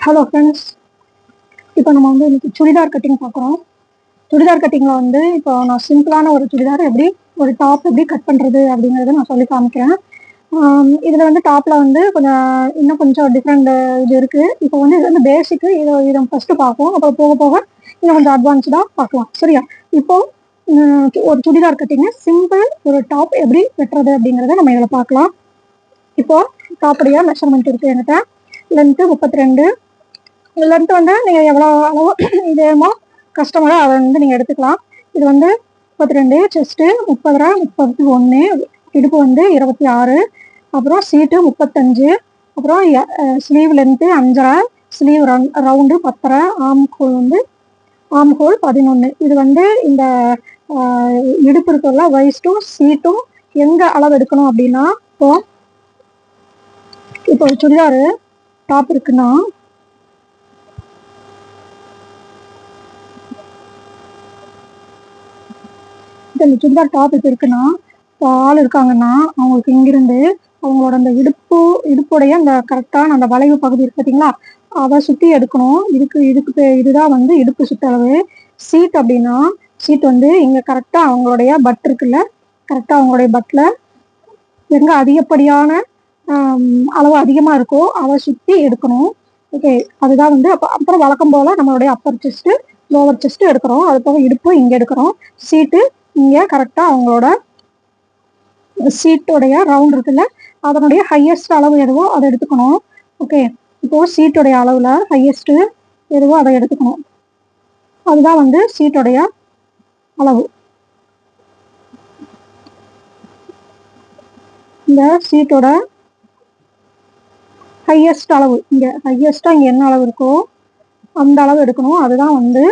Hello friends, இப்போ நம்ம வந்து இன்னைக்கு சுடிதார் கட்டிங் பார்க்குறோம். சுடிதார் கட்டிங்கில் வந்து இப்போ நான் சிம்பிளான ஒரு சுடிதார் எப்படி ஒரு டாப் எப்படி கட் பண்ணுறது அப்படிங்கிறத நான் சொல்லி காமிக்கிறேன். இதில் வந்து டாப்பில் வந்து இன்னும் கொஞ்சம் டிஃப்ரெண்ட் இது இருக்குது. இப்போ வந்து இது வந்து பேசிக்கு இதை ஃபஸ்ட்டு பார்ப்போம். அப்புறம் போக போக இன்னும் கொஞ்சம் அட்வான்ஸ்டாக பார்க்கலாம். சரியா? இப்போது ஒரு சுடிதார் கட்டிங்க சிம்பிள் ஒரு டாப் எப்படி வெட்டுறது அப்படிங்கிறத நம்ம இதில் பார்க்கலாம். இப்போது டாப்புடைய மெஷர்மெண்ட் இருக்குது என்கிட்ட. லென்த்து 32. லென்த் வந்து நீங்கள் எவ்வளோ அளவு இதேமோ கஸ்டமரோ அதை வந்து நீங்கள் எடுத்துக்கலாம். இது வந்து 32, செஸ்ட்டு 30, 31, இடுப்பு வந்து 26, அப்புறம் சீட்டு 35, அப்புறம் ஸ்லீவ் லென்த்து 5.5, ஸ்லீவ் ரவுண்டு 10, ஆம் ஹோல் 11. இது வந்து இந்த இடுப்பு இருக்குல்ல வைஸ்ட்டும் சீட்டும் எங்கே அளவு எடுக்கணும் அப்படின்னா, இப்போ சுடிதார் டாப் இருக்குன்னா இந்த சுடிதார் டாப் இப்போ இருக்குன்னா, இப்போ ஆள் இருக்காங்கன்னா அவங்களுக்கு இங்கிருந்து அவங்களோட அந்த இடுப்புடைய அந்த கரெக்டான அந்த வளைவு பகுதி இருக்கு பார்த்தீங்களா, அதை சுற்றி எடுக்கணும். இதுதான் வந்து இடுப்பு சுற்றளவு. சீட் அப்படின்னா சீட் வந்து இங்கே கரெக்டாக அவங்களுடைய பட் இருக்குல்ல, கரெக்டாக அவங்களுடைய பட்டில் எங்கே அதிகப்படியான அளவு அதிகமாக இருக்கோ அதை சுற்றி எடுக்கணும். ஓகே, அதுதான் வந்து அப்புறம் வழக்கம் போல் நம்மளுடைய அப்பர் செஸ்ட்டு லோவர் செஸ்ட்டு எடுக்கிறோம். அது போக இடுப்பு இங்கே எடுக்கிறோம். சீட்டு இங்கே கரெக்டாக அவங்களோட சீட்டோடைய ரவுண்ட் இருக்குல்ல, அதனுடைய ஹையஸ்ட் அளவு எதுவோ அதை எடுத்துக்கணும். ஓகே, இப்போது சீட்டோடைய அளவில் ஹையஸ்ட்டு எதுவோ அதை எடுத்துக்கணும். அதுதான் வந்து சீட்டோடைய அளவு. இந்த சீட்டோட ஹையஸ்ட் அளவு ஹையஸ்ட்டாக இங்கே என்ன அளவு இருக்கோ அந்த அளவு எடுக்கணும். அதுதான் வந்து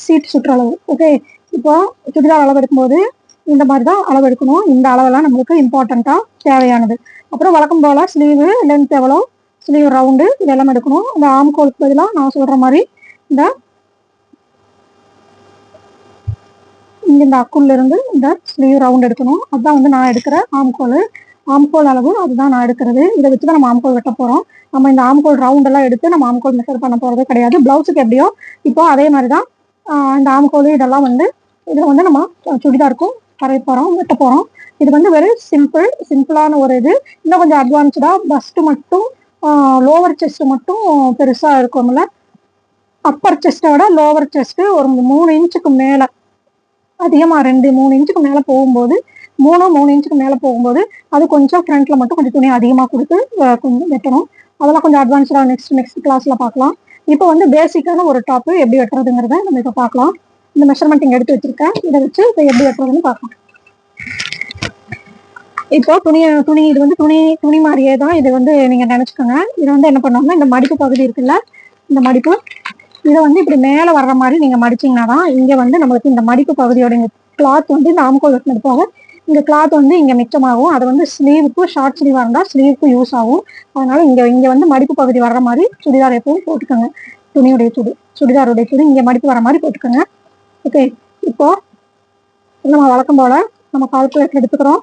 சீட் சுற்றளவு. ஓகே, இப்போ சுடிதார் அளவு எடுக்கும்போது இந்த மாதிரி தான் அளவு எடுக்கணும். இந்த அளவெல்லாம் நம்மளுக்கு இம்பார்ட்டண்ட்டாக தேவையானது. அப்புறம் வழக்கம் போல் ஸ்லீவு லென்த் எவ்வளோ, ஸ்லீவ் ரவுண்டு இதெல்லாம் எடுக்கணும். இந்த ஆம்கோலுக்கு பதிலாக நான் சொல்கிற மாதிரி இந்த அக்குள்ளிருந்து இந்த ஸ்லீவ் ரவுண்ட் எடுக்கணும். அதுதான் வந்து நான் எடுக்கிற ஆம்கோல் அளவு, அதுதான் நான் எடுக்கிறது. இதை வச்சு தான் நம்ம ஆம்கோல் வெட்ட போகிறோம். நம்ம இந்த ஆம்கோல் ரவுண்டெல்லாம் எடுத்து நம்ம ஆம்கோல் மெஷர் பண்ண போகிறது கிடையாது. ப்ளவுஸுக்கு எப்படியோ இப்போ அதே மாதிரி தான் இந்த ஆம்கோல் இதெல்லாம் வந்து இதில் வந்து நம்ம சுடிதாருக்கும் வரைய போகிறோம், வெட்ட போகிறோம். இது வந்து வெறும் சிம்பிளான ஒரு இது. இன்னும் கொஞ்சம் அட்வான்ஸ்டாக பஸ்ட்டு மட்டும் லோவர் செஸ்ட்டு மட்டும் பெருசாக இருக்கும்ல, அப்பர் செஸ்ட்டை விட லோவர் செஸ்ட்டு ஒரு 3 இன்ச்சுக்கு மேலே அதிகமாக 2-3 இன்ச்சுக்கு மேலே போகும்போது 3 இன்ச்சுக்கு மேலே போகும்போது அது கொஞ்சம் ஃப்ரண்ட்டில் மட்டும் கொஞ்சம் துணி அதிகமாக கொடுத்து கொஞ்சம் வெட்டணும். அதெல்லாம் கொஞ்சம் அட்வான்ஸ்டாக நெக்ஸ்ட் கிளாஸில் பார்க்கலாம். இப்போ வந்து பேசிக்கான ஒரு டாப்பு எப்படி வெட்டுறதுங்கிறத நம்ம இப்போ பார்க்கலாம். இந்த மெஷர்மெண்ட் இங்கே எடுத்து வச்சுருக்கேன். இதை வச்சு இப்போ எப்படி வெட்டுறதுன்னு பார்க்கலாம். இப்போ துணி இது வந்து துணி மாதிரியே தான் இது வந்து நீங்கள் நினச்சிக்கோங்க. இதை வந்து என்ன பண்ணோம்னா இந்த மடிப்பு பகுதி இருக்குல்ல, இந்த மடிப்பு இதை வந்து இப்படி மேலே வர்ற மாதிரி நீங்கள் மடிச்சிங்கன்னா தான் இங்கே வந்து நம்மளுக்கு இந்த மடிப்பு பகுதியோட கிளாத் வந்து இந்த ஆம்கோல் வெட்டினது போக இந்த கிளாத் வந்து இங்கே மிச்சமாகும். அது வந்து ஸ்லீவுக்கு ஷார்ட் ஸ்லீவாக இருந்தால் ஸ்லீவுக்கு யூஸ் ஆகும். அதனால இங்கே வந்து மடிப்பு பகுதி வர்ற மாதிரி சுடிதார் எப்பவும் போட்டுக்கோங்க. சுடிதாருடைய துணி இங்கே மடிப்பு வர மாதிரி போட்டுக்கோங்க. ஓகே, இப்போ நம்ம வழக்கம் போல் நம்ம கால்குலேட்டர் எடுத்துக்கிறோம்.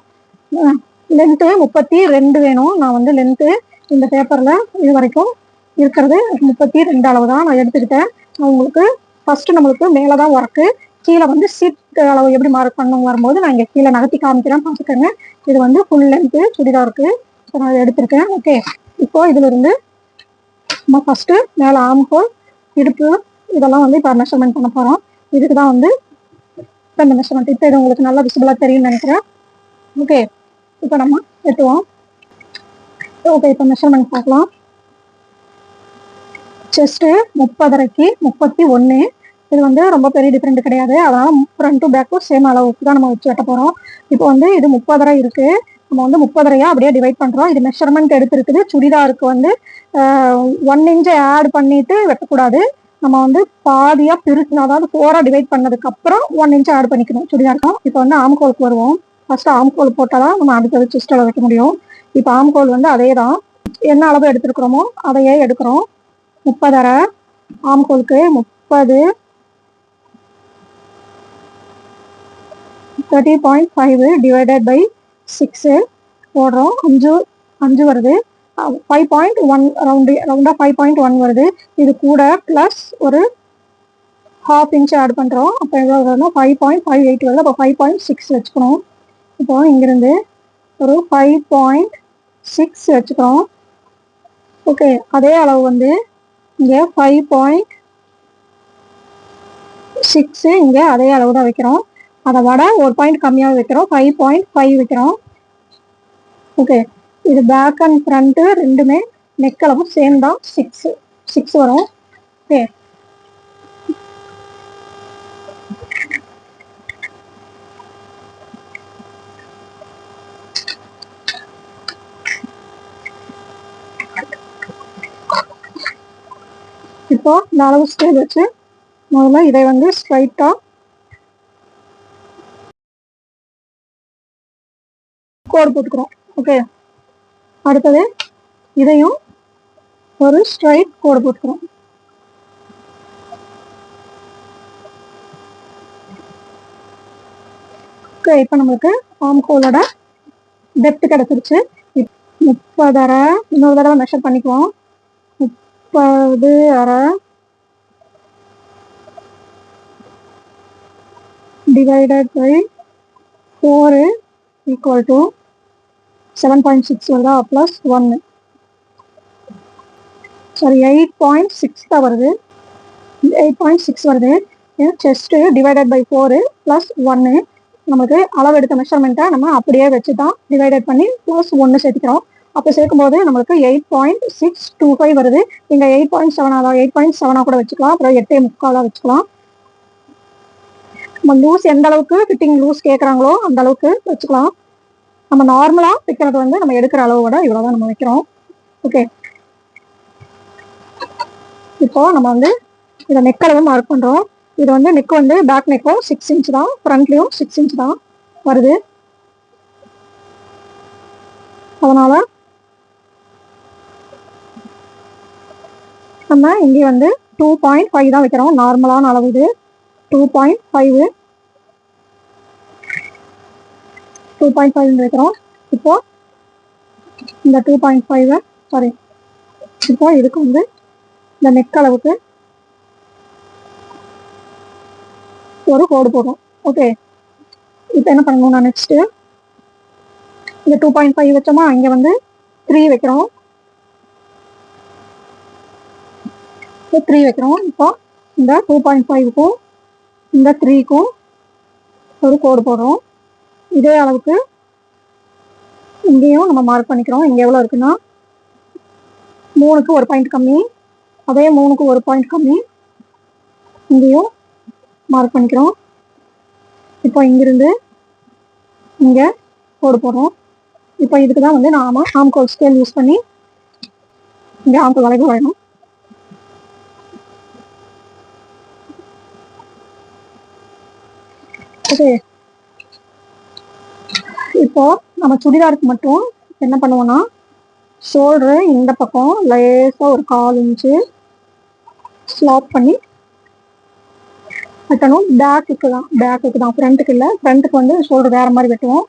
லென்த்து 32 வேணும். நான் வந்து லென்த்து இந்த பேப்பரில் இது வரைக்கும் இருக்கிறது 32 அளவு தான் நான் எடுத்துக்கிட்டேன். உங்களுக்கு ஃபஸ்ட்டு நம்மளுக்கு மேலே தான் ஒர்க்கு, கீழே வந்து சீட் அளவு எப்படி மார்க் பண்ணணும் வரும்போது நான் இங்கே கீழே நகர்த்தி காமிக்கிறேன், பார்த்துக்கோங்க. இது வந்து ஃபுல் லென்த்து சுடிதாருக்கு நான் எடுத்திருக்கேன். ஓகே, இப்போ இதிலிருந்து நம்ம ஃபஸ்ட்டு மேலே ஆம்கோல் இடுப்பு இதெல்லாம் வந்து இப்போ மெஷர்மெண்ட் பண்ண போகிறோம். இதுக்கு தான் வந்து இப்போ இந்த மெஷர்மெண்ட். இப்போ இது உங்களுக்கு நல்லா விசிபிளாக தெரியும்னு நினைக்கிறேன். ஓகே, இப்போ நம்ம வெட்டுவோம். ஓகே, இப்போ மெஷர்மெண்ட் பார்க்கலாம். செஸ்ட்டு 30.5க்கு 31. இது வந்து ரொம்ப பெரிய டிஃப்ரெண்ட் கிடையாது. அதனால் ஃப்ரண்ட் டு பேக்கும் சேம் அளவுக்கு தான் நம்ம வச்சு வெட்ட போகிறோம். இப்போ வந்து இது 30.5 இருக்குது. நம்ம வந்து 30.5 அப்படியே டிவைட் பண்ணுறோம். இது மெஷர்மெண்ட் எடுத்துருக்குது. சுடிதாருக்கு வந்து 1 இன்ச்சை ஆட் பண்ணிவிட்டு வெட்டக்கூடாது. நம்ம வந்து பாதியாக பிரிச்சு, அதாவது 4ஆக டிவைட் பண்ணதுக்கப்புறம் 1 இன்ச் ஆட் பண்ணிக்கணும் சுடிதாருக்கும். இப்போ வந்து ஆம்கோலுக்கு வருவோம். ஃபஸ்ட்டு ஆம்கோல் போட்டால் தான் நம்ம அடுத்தது செஸ்ட்டில் வைக்க முடியும். இப்போ ஆம்கோல் வந்து அதே தான், என்ன அளவு எடுத்துருக்குறோமோ அதையே எடுக்கிறோம். 30.5 ஆம்கோலுக்கு 30 30.5 டிவைடட் பை 6 போடுறோம். 5 வருது. 5.1 ரவுண்டா 5.1 வருது. இது கூட பிளஸ் ஒரு ½ இன்ச் ஆட் பண்றோம். அப்போ எவ்வளோ வருதுன்னா 5.58 வருது. அப்போ 5.6 வச்சுக்கணும். இப்போ இங்கிருந்து ஒரு 5.6 வச்சுக்கிறோம். ஓகே, அதே அளவு வந்து இங்கே 5.6 இங்கே அதே அளவு தான் வைக்கிறோம். அதை விட ஒரு பாயிண்ட் கம்மியாக வைக்கிறோம். 5.5 வைக்கிறோம். ஓகே, இது பேக் அண்ட் ஃப்ரண்ட்டு ரெண்டுமே நெக் அளவு சேம் தான். 6 வரும். ஓகே, இப்போ இந்த அளவு ஸ்கேல் வச்சு முதல்ல இதை வந்து ஸ்ட்ரைட்டா கோடு போட்டுக்கிறோம். ஓகே, அடுத்தது இதையும் ஒரு ஸ்ட்ரைட் கோடு போட்டுக்கிறோம். ஓகே, இப்போ நம்மளுக்கு ஆர்ம் ஹோலோட டெப்த் கிடைச்சிருச்சு. 30 இன்னொரு தடவை மெஷர் பண்ணிக்குவோம். 30 டிவைடட் பை 4 ஈக்குவல் டு 7.6 வருதா, ப்ளஸ் 1 சாரி 8.6 தான் வருது. 8.6 வருது. Chest divided by 4 plus 1. நமக்கு அளவு எடுத்த மெஷர்மெண்ட்டை நம்ம அப்படியே வச்சு தான் டிவைடட் பண்ணி ப்ளஸ் 1 சேர்த்துக்கிறோம். அப்போ சேர்க்கும்போது நம்மளுக்கு 8.625 வருது. இங்கே 8.7 8.7 கூட வச்சுக்கலாம். அப்புறம் 8.75 வச்சுக்கலாம். நம்ம லூஸ் எந்த அளவுக்கு ஃபிட்டிங் லூஸ் கேட்குறாங்களோ அந்த அளவுக்கு வச்சுக்கலாம். நம்ம நார்மலாக வைக்கிறது வந்து நம்ம எடுக்கிற அளவோட இவ்வளோதான் நம்ம வைக்கிறோம். ஓகே, இப்போ நம்ம வந்து இதை நெக் அளவு மார்க் பண்ணுறோம். இது வந்து நெக் வந்து பேக் நெக்கும் 6 இன்ச் தான், ஃப்ரண்ட்லேயும் 6 இன்ச் தான் வருது. அதனால நம்ம இங்கே வந்து 2.5 தான் வைக்கிறோம். நார்மலான அளவு இது 2.5 வைக்கிறோம். இப்போ இந்த 2.5 சாரி, இப்போ இதுக்கு வந்து இந்த நெக் அளவுக்கு ஒரு கோடு போடுறோம். ஓகே, இப்போ என்ன பண்ணணும்னா நெக்ஸ்ட் இந்த 2.5 வச்சோமா, இங்கே வந்து 3 வைக்கிறோம். 3 வைக்கிறோம். இப்போ இந்த 2.5க்கும் இந்த 3க்கும் ஒரு கோடு போடுறோம். இதே அளவுக்கு இங்கேயும் நம்ம மார்க் பண்ணிக்கிறோம். இங்கே எவ்வளோ இருக்குன்னா 3க்கு ஒரு பாயிண்ட் கம்மி, அதே 3க்கு ஒரு பாயிண்ட் கம்மி இங்கேயும் மார்க் பண்ணிக்கிறோம். இப்போ இங்கிருந்து இங்கே கோடு போடுறோம். இப்போ இதுக்கு தான் வந்து நாம ஆம்கோல் ஸ்கேல் யூஸ் பண்ணி இங்கே ஆம்கோல் வளைவு வரையணும். ஓகே, இப்போ நம்ம சுடிதாருக்கு மட்டும் என்ன பண்ணுவோம்னா ஷோல்டரு இந்த பக்கம் லேசாக ஒரு 1/4 இன்ச்சு ஸ்லாப் பண்ணி வெட்டணும். பேக்குக்கு தான் ஃப்ரண்ட்டுக்கு இல்லை. ஃப்ரண்ட்டுக்கு வந்து ஷோல்டர் வேற மாதிரி வெட்டுவோம்.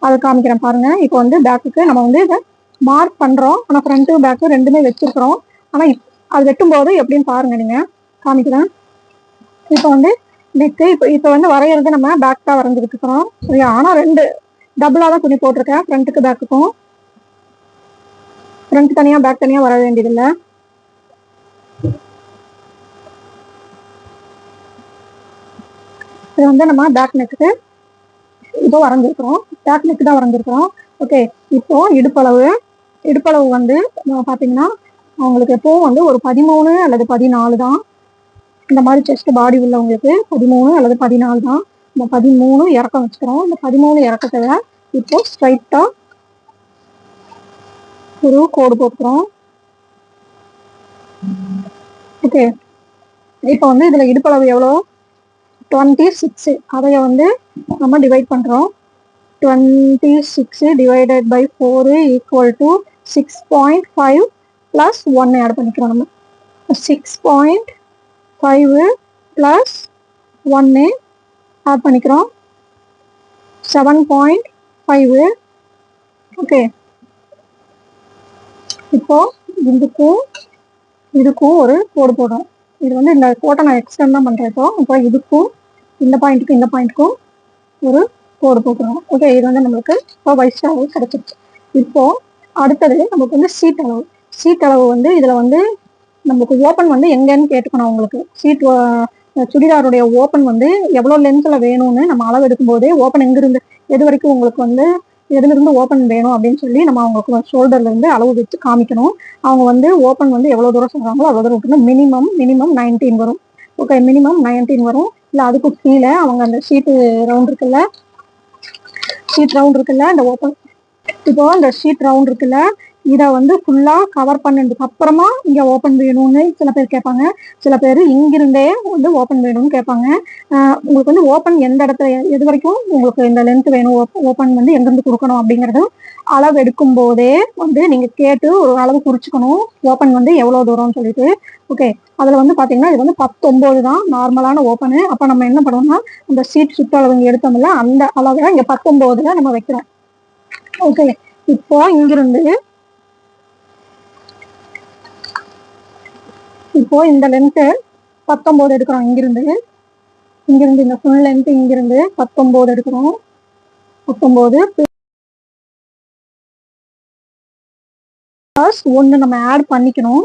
அதை காமிக்கிறேன் பாருங்க. இப்போ வந்து பேக்குக்கு நம்ம வந்து இதை மார்க் பண்ணுறோம். ஆனால் ஃப்ரண்ட்டு பேக்கு ரெண்டுமே வச்சிருக்கிறோம். ஆனால் அது வெட்டும்போது எப்படின்னு பாருங்க, நீங்கள் காமிக்கிறேன். இப்போ வந்து நெக்கு இப்போ வந்து வரைகிறது நம்ம பேக் தான் வரைஞ்சிக்கிட்டு இருக்கிறோம். சரியா? ஆனால் 2 டபுளாக தான் துணி போட்டிருக்கேன். ஃப்ரண்ட்டுக்கு பேக்குக்கும் ஃப்ரண்ட் தனியாக பேக் தனியாக வர வேண்டியதில்லை. இது வந்து நம்ம பேக் நெக்கு இப்போ வரைஞ்சிருக்கிறோம். பேக் நெக் தான் வரைஞ்சிருக்கிறோம். ஓகே, இப்போ இடுப்பளவு வந்து பார்த்தீங்கன்னா அவங்களுக்கு எப்போவும் வந்து ஒரு 13 அல்லது 14 தான். இந்த மாதிரி செஸ்ட் பாடி உள்ளவங்களுக்கு 13 அல்லது 14 தான். இந்த 13 இறக்கம் வச்சுக்கிறோம். இந்த 13 இறக்கத்தை இப்போ ஸ்ட்ரைட்டா ஒரு கோடு போட்டுக்கிறோம். ஓகே, இப்போ வந்து இதுல இடுப்பளவு எவ்வளோ 26. அதைய வந்து நம்ம டிவைட் பண்றோம். 26 divided by 4 equal to 6.5 plus 1 add பண்ணிக்கிறோம். நம்ம 6.5 பிளஸ் 1 ஆட் பண்ணிக்கிறோம். 7.5. ஓகே, இப்போ இதுக்கும் இதுக்கும் ஒரு கோடு போடுறோம். இது வந்து இந்த கோட்டை நான் எக்ஸ்டெண்ட் தான் பண்றேன். இப்போ இதுக்கும் இந்த பாயிண்ட்டுக்கும் ஒரு கோடு போட்டுருவோம். ஓகே, இது வந்து நம்மளுக்கு இப்போ வயசு அளவு கிடைச்சிருச்சு. இப்போ அடுத்தது நமக்கு வந்து சீட் அளவு வந்து இதுல வந்து நமக்கு ஓப்பன் வந்து எங்கன்னு கேட்டுக்கணும். உங்களுக்கு சுடிதாருடைய ஓப்பன் வந்து எவ்வளவு லென்த்ல வேணும்னு நம்ம அளவு எடுக்கும் போதே ஓப்பன் எங்கிருந்து எது வரைக்கும் உங்களுக்கு வந்து எதுல இருந்து ஓப்பன் வேணும் அப்படின்னு சொல்லி நம்ம அவங்களுக்கு ஷோல்டர்ல இருந்து அளவு வச்சு காமிக்கணும். அவங்க வந்து ஓப்பன் வந்து எவ்வளவு தூரம் சொல்றாங்களோ அவ்வளவு தூரம் விட்டுணும். மினிமம் 19 வரும். ஓகே, மினிமம் 19 வரும். இல்ல அதுக்கு கீழே அவங்க அந்த ஷீட் ரவுண்ட் இருக்குல்ல அந்த ஓப்பன், இப்போ இந்த ஷீட் ரவுண்ட் இருக்குல்ல இதை வந்து ஃபுல்லா கவர் பண்ணதுக்கு அப்புறமா இங்க ஓப்பன் வேணும்னு சில பேர் கேட்பாங்க. சில பேர் இங்கிருந்தே வந்து ஓப்பன் வேணும்னு கேட்பாங்க. உங்களுக்கு வந்து ஓப்பன் எந்த இடத்துல எது வரைக்கும் உங்களுக்கு இந்த லென்த் வேணும், ஓப்பன் வந்து எங்கிருந்து கொடுக்கணும் அப்படிங்கறது அளவு எடுக்கும் போதே வந்து நீங்க கேட்டு ஒரு அளவு குறிச்சுக்கணும். ஓப்பன் வந்து எவ்வளவு தூரம்னு சொல்லிட்டு. ஓகே, அதுல வந்து பாத்தீங்கன்னா இது வந்து 19 தான் நார்மலான ஓப்பனு. அப்ப நம்ம என்ன பண்ணுவோம்னா இந்த சீட் சுற்றளவு இங்க எடுத்தோம்ல அந்த அளவை இங்க 19ல நம்ம வைக்கிறோம். ஓகே, இப்போ இந்த லென்த் 19 எடுக்கிறோம். இங்கிருந்து இந்த ஃபுல் லென்த் இங்கிருந்து 19 எடுக்கிறோம். 19 பிளஸ் 1 நம்ம ஆட் பண்ணிக்கணும்.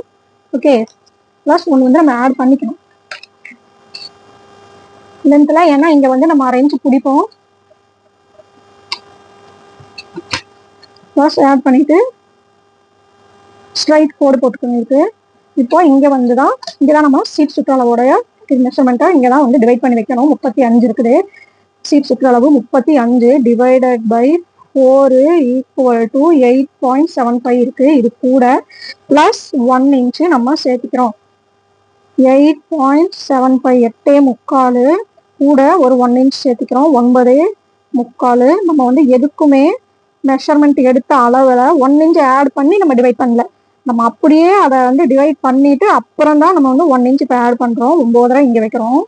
ஓகே, பிளஸ் 1 வந்து நம்ம ஆட் பண்ணிக்கணும் லென்த்ல. ஏன்னா இங்க வந்து நம்ம அரேஞ்ச் பிடிப்போம். பிளஸ் ஆட் பண்ணிட்டு ஸ்ட்ரைட் கோடு போட்டுக்கோங்க இருக்கு. இப்போ இங்கதான் நம்ம சீட் சுற்றளவோடைய மெஷர்மெண்ட்டை இங்கதான் வந்து டிவைட் பண்ணி வைக்கணும். 35 இருக்குது. சீட் சுற்றளவு 35 டிவைடட் பை 4 ஈக்குவல் டு 8.75 இருக்கு. இது கூட பிளஸ் 1 இன்ச்சு நம்ம சேர்த்துக்கிறோம். 8.75 8.75 கூட ஒரு 1 இன்ச் சேர்த்துக்கிறோம். 9.75. நம்ம வந்து எதுக்குமே மெஷர்மெண்ட் எடுத்த அளவுல 1 இன்ச் ஆட் பண்ணி நம்ம டிவைட் பண்ணல. நம்ம அப்படியே அதை வந்து டிவைட் பண்ணிட்டு அப்புறம் தான் நம்ம வந்து 1 இன்ச் இப்போ ஆட் பண்றோம். 9.5 இங்க வைக்கிறோம்.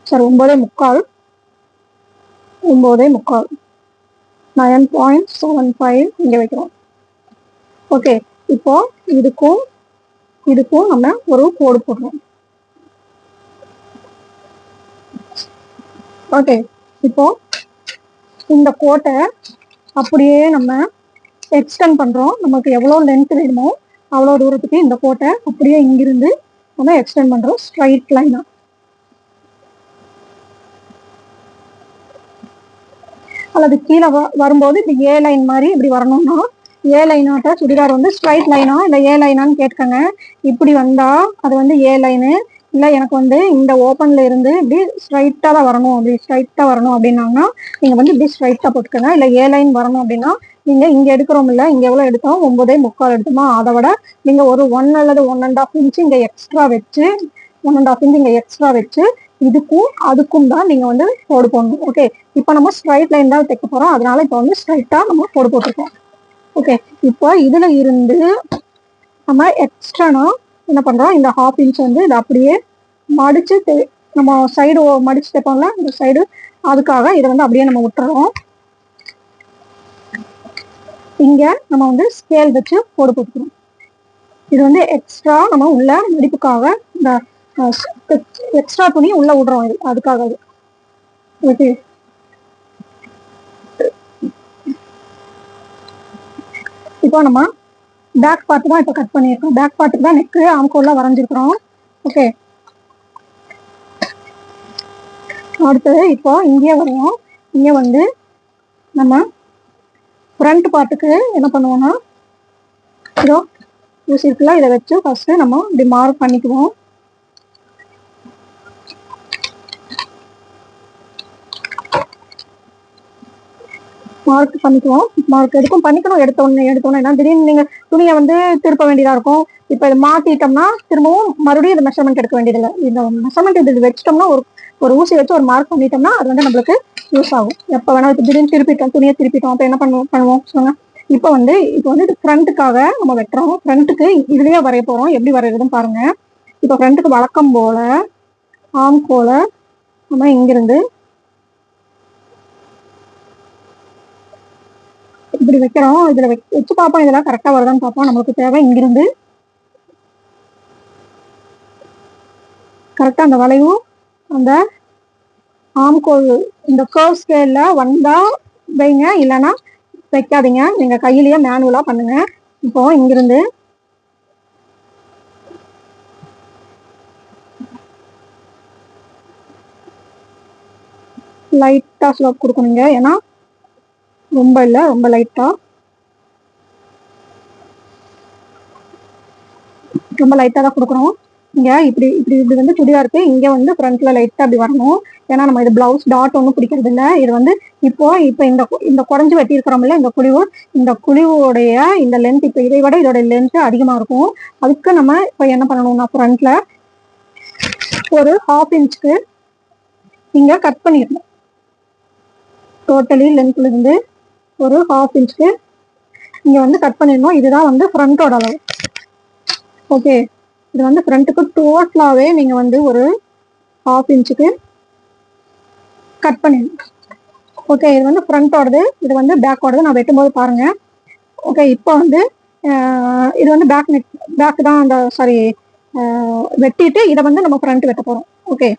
சரி, 9.75 9.75 இங்க வைக்கிறோம். ஓகே, இப்போ இதுக்கும் நம்ம ஒரு கோடு போடுறோம். ஓகே, இப்போ இந்த கோட்டை அப்படியே நம்ம எக்ஸ்டெண்ட் பண்றோம். நமக்கு எவ்வளவு லென்த் வேணுமோ அவ்வளவு தூரத்துக்கு இந்த கோட்டை அப்படியே இங்கிருந்து நம்ம எக்ஸ்டெண்ட் பண்றோம் ஸ்ட்ரைட் லைனா. அல்லது கீழே வரும்போது இப்படி ஏ லைன் மாதிரி இப்படி வரணும்னா ஏ லைனாட்ட சுடிதார் வந்து ஸ்ட்ரைட் லைனா இல்லை ஏ லைனான்னு கேட்கங்க. இப்படி வந்தா அது வந்து ஏ லைனு. இல்லை எனக்கு வந்து இந்த ஓப்பன்ல இருந்து இப்படி ஸ்ட்ரைட்டா தான் வரணும், அப்படி ஸ்ட்ரைட்டா வரணும் அப்படின்னாங்கன்னா நீங்க வந்து இப்படி ஸ்ட்ரைட்டா போட்டுக்கோங்க. இல்லை ஏ லைன் வரணும் அப்படின்னா நீங்க இங்க எடுக்கிறோம் இல்ல, இங்க எவ்வளவு எடுத்தோம் 9.75 எடுத்தோமா, அதை விட நீங்க ஒரு 1 அல்லது 1.5 இன்ச்சு இங்க எக்ஸ்ட்ரா வச்சு 1.5 இன்ச் இங்க எக்ஸ்ட்ரா வச்சு இதுக்கும் அதுக்கும் தான் நீங்க வந்து கோடு போடணும். ஓகே, இப்போ நம்ம ஸ்ட்ரைட் லைன் தான் தைக்க போறோம். அதனால இப்போ வந்து ஸ்ட்ரைட்டா நம்ம கோடு போட்டிருக்கோம். ஓகே, இப்போ இதுல இருந்து நம்ம எக்ஸ்ட்ரானா என்ன பண்றோம், இந்த 1/2 இன்ச் வந்து இதை அப்படியே மடிச்சு நம்ம சைடு மடிச்சு தைப்போம்ல இந்த சைடு, அதுக்காக இதை வந்து அப்படியே நம்ம விட்டுறோம். இங்க நம்ம வந்து ஸ்கேல் வச்சு கோடு போட்டுக்கிறோம். இது வந்து எக்ஸ்ட்ரா நம்ம உள்ள மடிப்புக்காக இந்த எக்ஸ்ட்ரா துணி உள்ள விடுறோம். இது அதுக்காக. ஓகே, இப்போ நம்ம பேக் பார்ட் தான் இப்போ கட் பண்ணியிருக்கோம். பேக் பார்ட்டுக்கு தான் நெக்கு ஆம்கோல்ல வரைஞ்சிருக்கிறோம். ஓகே, அடுத்தது இப்போ இங்கே வருவோம். இங்கே வந்து நம்ம ஃப்ரண்ட் பார்ட்டுக்கு என்ன பண்ணுவோம்னா இதோ ஊசி இருக்குல்ல, இதை வச்சு ஃபர்ஸ்ட் நம்ம இப்படி மார்க் பண்ணிக்குவோம். மார்க் எதுக்கும் பண்ணிக்கணும். எடுத்தோடனே திடீர்னு நீங்க துணியை வந்து திருப்ப வேண்டியதா இருக்கும். இப்ப இதை மாத்திட்டோம்னா திரும்பவும் மறுபடியும் இந்த மெஷர்மெண்ட் எடுக்க வேண்டியதில்லை. இந்த மெஷர்மெண்ட் இது வச்சிட்டோம்னா ஒரு ஊசி வச்சு ஒரு மார்க் பண்ணிட்டோம்னா அது வந்து நம்மளுக்கு யூஸ் ஆகும். எப்ப வேணாலும் இப்போ திடீர்னு துணியை திருப்பிட்டோம் அப்ப என்ன பண்ணுவோம் சொல்லுங்க. இப்போ வந்து இது ஃப்ரண்ட்டுக்காக நம்ம வெட்டுறோம். ஃப்ரண்ட்டுக்கு இதுலயே வரைய போறோம். எப்படி வரைகிறதுன்னு பாருங்க. இப்போ ஃப்ரண்ட்டுக்கு வழக்கம் போல ஆம்கோல நம்ம இங்கிருந்து இப்படி வைக்கிறோம். இதுல வச்சு பார்ப்போம், இதெல்லாம் கரெக்டா வருதான்னு பார்ப்போம். நமக்கு தேவை இங்கிருந்து கரெக்டா அந்த வளைவு அந்த ஆம்கோல் இந்த கர்வ் ஸ்கேல்ல வந்தா வைங்க, இல்லைன்னா வைக்காதீங்க. நீங்க கையிலேயே மேனுவலா பண்ணுங்க. இப்போ இங்கிருந்து லைட்டா ஸ்லோப் கொடுக்கணுங்க. ஏன்னா ரொம்ப இல்லை, ரொம்ப லைட்டா, ரொம்ப லைட்டா தான் கொடுக்கணும். இங்க இப்படி இப்படி இப்படி வந்து சுடிதாருக்கு இங்க வந்து ஃப்ரண்ட்ல லைட்டா அப்படி வரணும். ஏன்னா நம்ம இது பிளவுஸ் டாட் ஒன்றும் பிடிக்கிறது இல்லை. இது வந்து இப்போ இந்த இந்த குறைஞ்சு வெட்டி இருக்கிறோம்ல, இந்த குழிவோடைய இந்த லென்த் இப்போ இதை விட இதோட லென்த் அதிகமா இருக்கும். அதுக்கு நம்ம இப்போ என்ன பண்ணணும்னா ஃப்ரண்ட்ல ஒரு 1/2 இன்ச்சுக்கு இங்க கட் பண்ணிடணும். டோட்டலி லென்த்ல இருந்து ஒரு 1/2 இன்ச்சுக்கு இங்க வந்து கட் பண்ணிடணும். இதுதான் வந்து ஃப்ரண்டோட அளவு. ஓகே, இது வந்து ஃப்ரண்ட்டுக்கு டோட்டலாவே நீங்க வந்து ஒரு 1/2 இன்ச்சுக்கு கட் பண்ணிடணும். ஓகே, இது வந்து ஃப்ரண்டோடது, இது வந்து பேக்கோடது. நான் வெட்டும்போது பாருங்க. ஓகே, இப்போ வந்து இது வந்து பேக் தான் அந்த சாரி வெட்டிட்டு இதை வந்து நம்ம ஃப்ரண்ட் வெட்ட போறோம். ஓகே,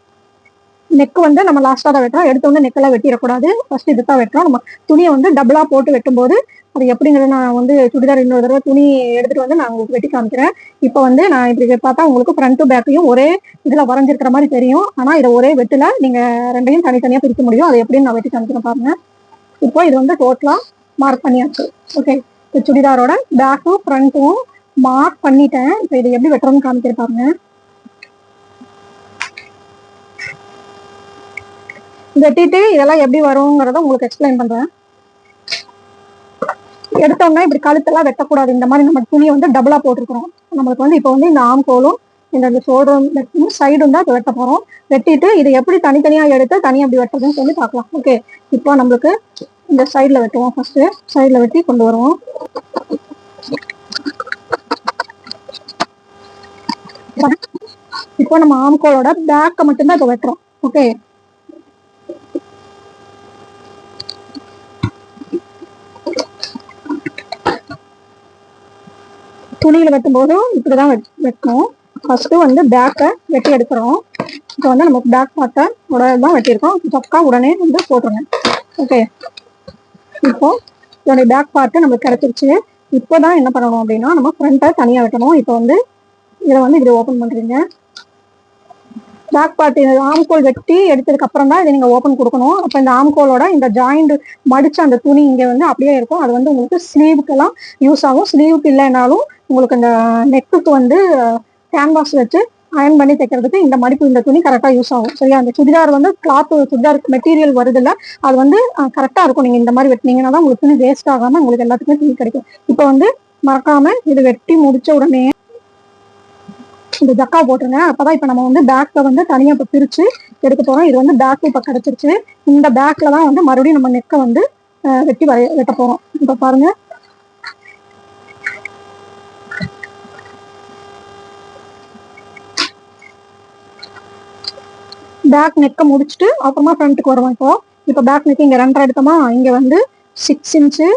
நெக் வந்து நம்ம லாஸ்டா தான் வெட்டுறோம். எடுத்த வந்து நெக்கெல்லாம் வெட்டிடக்கூடாது. ஃபர்ஸ்ட் இது தான் வெட்டுறோம். நம்ம துணியை வந்து டபுளா போட்டு வெட்டும்போது அது எப்படிங்கிறது நான் வந்து சுடிதார் இன்னொரு தடவை துணி எடுத்துட்டு வந்து நான் உங்களுக்கு வெட்டி காமிக்கிறேன். இப்போ வந்து நான் இப்படி பார்த்தா உங்களுக்கு ஃப்ரண்ட் பேக்கையும் ஒரே இதுல வரைஞ்சிருக்கிற மாதிரி தெரியும். ஆனா இதை ஒரே வெட்டுல நீங்க ரெண்டையும் தனித்தனியா பிரிக்க முடியும். அது எப்படின்னு நான் வெட்டி காமிக்கிறேன் பாருங்க. இப்போ இது வந்து டோட்டலா மார்க் பண்ணியாச்சு. ஓகே, இந்த சுடிதாரோட பேக்கும் ஃப்ரண்ட்டும் மார்க் பண்ணிட்டேன். இப்போ இதை எப்படி வெட்டுறோம்னு காமிக்கிறேன் பாருங்க. வெட்டிட்டு இதெல்லாம் எப்படி வருங்கிறத உங்களுக்கு எக்ஸ்பிளைன் பண்றேன். எடுத்தோம்னா இப்படி கழுத்தெல்லாம் வெட்டக்கூடாது. இந்த மாதிரி நம்ம துணியை வந்து டபுளா போட்டிருக்கிறோம். நம்மளுக்கு வந்து இப்போ வந்து இந்த ஆம்கோலும் இந்த ஷோல்டரும் சைடும் தான் வெட்ட போறோம். வெட்டிட்டு இதை எப்படி தனித்தனியா எடுத்து தனியா அப்படி வெட்டுறதுன்னு சொல்லி பார்க்கலாம். ஓகே, இப்போ நம்மளுக்கு இந்த சைட்ல வெட்டுவோம். ஃபர்ஸ்ட் சைட்ல வெட்டி கொண்டு வருவோம். இப்போ நம்ம ஆம்கோலோட பேக்கை மட்டும்தான் இப்போ வெட்டுறோம். ஓகே, துணியில வெட்டும் போதும் இப்படிதான் வெட்டணும். ஃபர்ஸ்ட் வந்து பேக்கை வெட்டி எடுக்கிறோம். இப்போ வந்து நமக்கு பேக் பார்ட்டை தான் வெட்டியிருக்கோம். சொக்கா உடனே வந்து போட்டுருங்க. ஓகே, இப்போ இதோடைய பேக் பார்ட்டு நமக்கு கிடைச்சிருச்சு. இப்போதான் என்ன பண்ணணும் அப்படின்னா நம்ம ஃப்ரண்ட்டை தனியா வெட்டணும். இப்போ வந்து இதை வந்து இப்படி ஓப்பன் பண்றீங்க. பேக் பார்ட் ஆம்கோல் வெட்டி எடுத்ததுக்கு அப்புறம் தான் இதை நீங்க ஓப்பன் கொடுக்கணும். அப்போ இந்த ஆம்கோலோட இந்த ஜாயிண்ட் மடிச்ச அந்த துணி இங்க வந்து அப்படியே இருக்கும். அது வந்து உங்களுக்கு ஸ்லீவுக்கெல்லாம் யூஸ் ஆகும். ஸ்லீவுக்கு இல்லைனாலும் உங்களுக்கு இந்த நெக்குக்கு வந்து கேன்வாஸ் வச்சு அயன் பண்ணி தைக்கிறதுக்கு இந்த மடிப்பு இந்த துணி கரெக்டா யூஸ் ஆகும். சரியா, அந்த சுடிதார் வந்து கிளாத் சுடிதார் மெட்டீரியல் வருது இல்ல, அது வந்து கரெக்டா இருக்கும். நீங்க இந்த மாதிரி வெட்டினீங்கன்னா தான் உங்களுக்கு துணி வேஸ்ட் ஆகாம உங்களுக்கு எல்லாத்துக்குமே துணி கிடைக்கும். இப்போ வந்து மறக்காம இது வெட்டி முடிச்ச உடனே இந்த ஜக்கா போட்டுருங்க. அப்பதான் இப்ப நம்ம வந்து பேக்ல வந்து தனியா இப்ப பிரிச்சு எடுக்க போறோம். இது வந்து பேக் இப்ப கிடைச்சிருச்சு. இந்த பேக்ல தான் வந்து மறுபடியும் நம்ம நெக்கை வந்து வெட்டி வெட்ட போறோம். இப்ப பாருங்க, பேக் நெக்கை முடிச்சுட்டு அப்புறமா ஃப்ரண்ட்டுக்கு வருவோம். இப்போ பேக் நெக் இங்க 2.5 எடுத்தோமா, இங்க வந்து 6 இன்ச்சு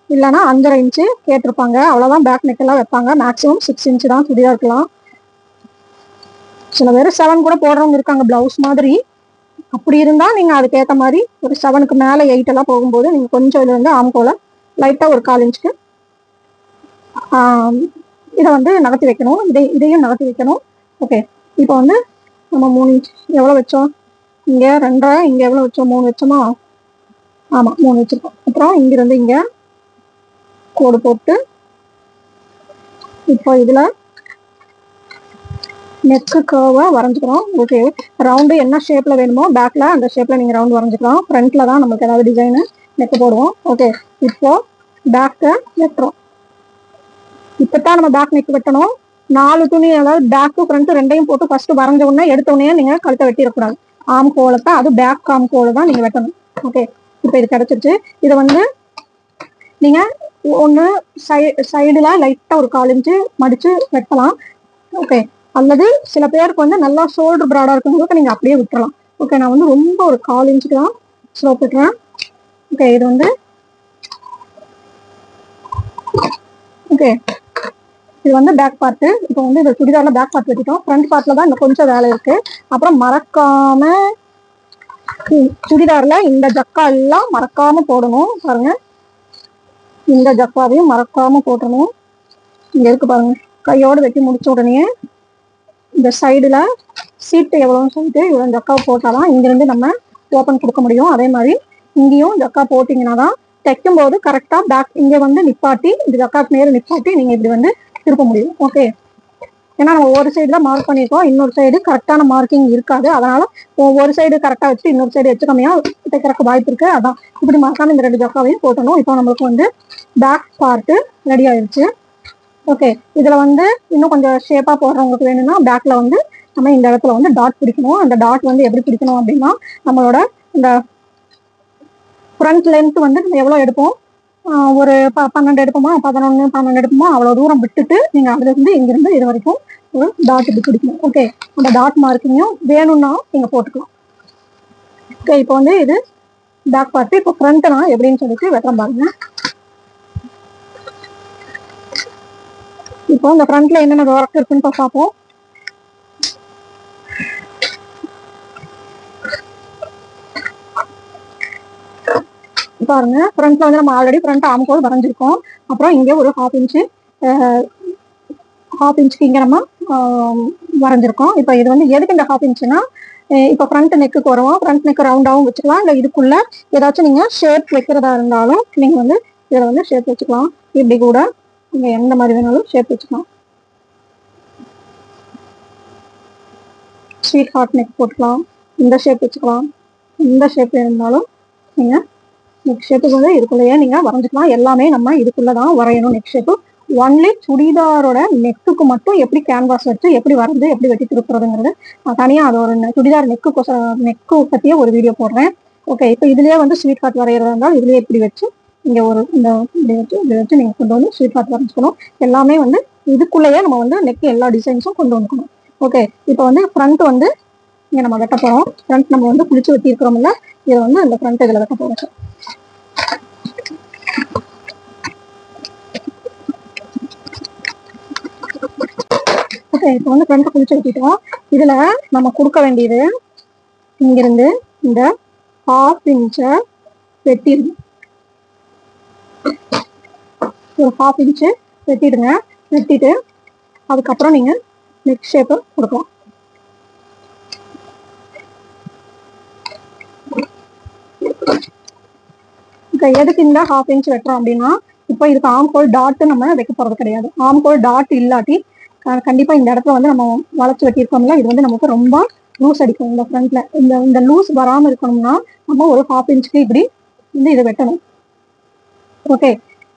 இல்லைன்னா 5.5 இன்ச்சு கேட்டிருப்பாங்க. அவ்வளவுதான் பேக் நெக் எல்லாம் வைப்பாங்க. மேக்ஸிமம் 6 இன்ச்சு தான் சுடிதா இருக்கலாம். சில பேர் 7 கூட போடுறவங்க இருக்காங்க பிளவுஸ் மாதிரி. அப்படி இருந்தா நீங்க அதுக்கு ஏற்ற மாதிரி ஒரு 7க்கு மேல 8 எல்லாம் போகும்போது நீங்க கொஞ்சம் இது வந்து ஆம்கோல லைட்டா ஒரு 1/4 இன்ச்சுக்கு இதை வந்து நகர்த்தி வைக்கணும். இதையும் நகர்த்தி வைக்கணும். ஓகே, இப்போ வந்து நம்ம 3 இன்ச் எவ்வளவு வச்சோம், இங்க 2.5, இங்க எவ்வளவு வச்சோம், 3 வச்சோமா? ஆமா, 3 வச்சிருக்கோம். அப்புறம் இங்கிருந்து இங்க கோடு போட்டு இப்போ இதுல நெக்கு கர்வை வரைஞ்சுக்கிறோம். ஓகே, ரவுண்டு என்ன ஷேப்ல வேணுமோ பேக்ல அந்த ஷேப்ல நீங்க ரவுண்ட் வரைஞ்சுக்கலாம். ஃப்ரண்ட்ல தான் நமக்கு ஏதாவது டிசைனு நெக்கு போடுவோம். ஓகே, இப்போ பேக்கை வெட்டுறோம். இப்பதான் நம்ம பேக் நெக் வெட்டணும். 4 துணி, அதாவது பேக்கு ஃப்ரண்ட் ரெண்டையும் போட்டு ஃபர்ஸ்ட் வரைஞ்ச உடனே எடுத்த உடனே நீங்க கழுத்தை வெட்டிடக்கூடாது. ஆம் கோலத்தை அது பேக் ஆம் கோலை தான் நீங்க வெட்டணும். ஓகே, இப்போ இது கிடைச்சிருச்சு. இதை வந்து நீங்க ஒண்ணு சைடுல லைட்டா ஒரு 1/4 இன்ச்சு மடிச்சு வெட்டலாம். ஓகே, அல்லது சில பேருக்கு வந்து நல்லா ஷோல்டர் ப்ராடா இருக்கவங்களுக்கு நீங்க அப்படியே விட்டுறலாம். ஓகே, நான் வந்து ரொம்ப ஒரு 1/4 இன்ச்சுக்கு தான் ஸ்லோப் விட்டுறேன். ஓகே, இது வந்து ஓகே, இது வந்து பேக் பார்ட்டு. இப்போ வந்து இந்த சுடிதார்ல பேக் பார்ட் வெட்டிட்டோம். ஃப்ரண்ட் பார்ட்ல தான் இன்னும் கொஞ்சம் வேலை இருக்கு. அப்புறம் மறக்காம சுடிதார்ல இந்த ஜக்கா எல்லாம் மறக்காம போடணும். பாருங்க, இந்த ஜக்காவையும் மறக்காம போட்டணும். இங்க இருக்கு பாருங்க, கையோடு வெட்டி முடிச்ச உடனே இந்த சைடுல சீட்டு எவ்வளோன்னு சொல்லிட்டு இவ்வளோ ஜக்காவை போட்டாதான் இங்கிருந்து நம்ம ஓப்பன் கொடுக்க முடியும். அதே மாதிரி இங்கேயும் ஜக்கா போட்டிங்கன்னா தான் தைக்கும் போது கரெக்டாக பேக் இங்கே வந்து நிப்பாட்டி இந்த ஜக்காக்கு நேரம் நிப்பாட்டி நீங்கள் இப்படி வந்து திருப்ப முடியும். ஓகே, ஏன்னா நம்ம ஒரு சைடு தான் மார்க் பண்ணியிருக்கோம், இன்னொரு சைடு கரெக்டான மார்க்கிங் இருக்காது. அதனால ஒரு சைடு கரெக்டாக வச்சு இன்னொரு சைடு எச்சு கம்மியாக தைக்கிறக்கு வாய்ப்பு இருக்கு. அதான் இப்படி மறக்காம இந்த 2 ஜக்காவையும் போட்டணும். இப்போ நம்மளுக்கு வந்து பேக் பார்ட்டு ரெடி ஆயிடுச்சு. ஓகே, இதுல வந்து இன்னும் கொஞ்சம் ஷேப்பா போடுறவங்களுக்கு வேணும்னா பேக்ல வந்து நம்ம இந்த இடத்துல வந்து டாட் பிடிக்கணும். அந்த டாட் வந்து எப்படி பிடிக்கணும் அப்படின்னா, நம்மளோட இந்த ஃப்ரண்ட் லென்த் வந்து நம்ம எவ்வளோ எடுப்போம், ஒரு 12 எடுப்போமா, 11 12 எடுப்போமா, அவ்வளோ தூரம் விட்டுட்டு நீங்கள் அதுல இருந்து இங்கிருந்து இது வரைக்கும் ஒரு டாட் இப்படி பிடிக்கணும். ஓகே, அந்த டாட் மார்க்கிங்கும் வேணும்னா நீங்கள் போட்டுக்கலாம். ஓகே, இப்போ வந்து இது பேக் பார்ட்டு. இப்போ ஃப்ரண்ட்னா எப்படின்னு சொல்லிட்டு வெட்டுறோம் பாருங்க. இப்போ இந்த ஃப்ரண்ட்ல என்னென்ன ஒர்க் இருக்குன்னு பார்ப்போம். பாருங்க, ஃப்ரண்ட்ல வந்து நம்ம ஆல்ரெடி ஃப்ரண்ட் ஆம்கோல் வரைஞ்சிருக்கோம். அப்புறம் இங்கே ஒரு ஹாஃப் இன்ச்சுக்கு இங்கே நம்ம வரைஞ்சிருக்கோம். இப்போ இது வந்து எதுக்கு இந்த ஹாஃப் இன்ச்சுனா, இப்போ ஃப்ரண்ட் நெக்குக்கு வருவோம். ஃப்ரண்ட் நெக் ரவுண்டாகவும் வச்சுக்கலாம், இல்லை இதுக்குள்ள ஏதாச்சும் நீங்கள் ஷேப் வைக்கிறதா இருந்தாலும் நீங்கள் வந்து இதில் வந்து ஷேப் வச்சுக்கலாம். இப்படி கூட நீங்கள் எந்த மாதிரி வேணாலும் ஷேப் வச்சுக்கலாம். ஸ்வீட் ஹார்ட் நெக் போட்டுக்கலாம், இந்த ஷேப் வச்சுக்கலாம். இந்த ஷேப் இருந்தாலும் நீங்கள் நெக் ஷேப்புக்கு வந்து இதுக்குள்ளேயே நீங்கள் வரைஞ்சிக்கலாம். எல்லாமே நம்ம இதுக்குள்ளே தான் வரையணும் நெக் ஷேப்பு. ஒன்லி சுடிதாரோட நெக்குக்கு மட்டும் எப்படி கேன்வாஸ் வச்சு எப்படி வரைஞ்சு எப்படி வெட்டி திருப்புறதுங்கிறது தனியாக அது ஒரு சுடிதார் நெக்கு பற்றியே ஒரு வீடியோ போடுறேன். ஓகே, இப்போ இதுலேயே வந்து ஸ்வீட் ஹார்ட் வரைகிறதா இருந்தால் இதுலேயே இப்படி வச்சு இங்கே ஒரு இந்த இப்படி வச்சு நீங்கள் கொண்டு வந்து ஸ்வீட் ஹார்ட் வரைஞ்சிக்கணும். எல்லாமே வந்து இதுக்குள்ளேயே நம்ம வந்து நெக் எல்லா டிசைன்ஸும் கொண்டு வந்துக்கணும். ஓகே, இப்போ வந்து ஃப்ரண்ட் வந்து இங்கே நம்ம வெட்ட போகிறோம். ஃப்ரண்ட் நம்ம வந்து குளிச்சு வெட்டி இருக்கிறோம்ல, இதை வந்து இந்த ஃப்ரண்ட் இதில் வெட்ட போகிறோம். ஓகே, இப்போ வந்து ஃப்ரண்ட் குளிச்சு வெட்டிட்டோம். இதில் நம்ம கொடுக்க வேண்டியது இங்கிருந்து இந்த ஹாஃப் இன்ச்சை வெட்டிடுங்க. ஒரு ஹாஃப் இன்ச்சு வெட்டிடுங்க. வெட்டிட்டு அதுக்கப்புறம் நீங்கள் நெக் ஷேப்பை கொடுக்கலாம். எதுக்கு இந்த ஹாஃப் இன்ச் வெட்டுறோம் அப்படின்னா, இப்போ இதுக்கு ஆம்கோல் டாட் நம்ம வைக்க போறது கிடையாது. ஆம்கோல் டாட் இல்லாட்டி கண்டிப்பா இந்த இடத்துல வந்து நம்ம வளைச்சு வெட்டியிருக்கோம்ல, இது வந்து நமக்கு ரொம்ப லூஸ் அடிக்கும். இந்த ஃப்ரண்ட்ல இந்த லூஸ் வராம இருக்கணும்னா நம்ம ஒரு ஹாஃப் இன்ச்சுக்கு இப்படி வந்து இதை வெட்டணும். ஓகே,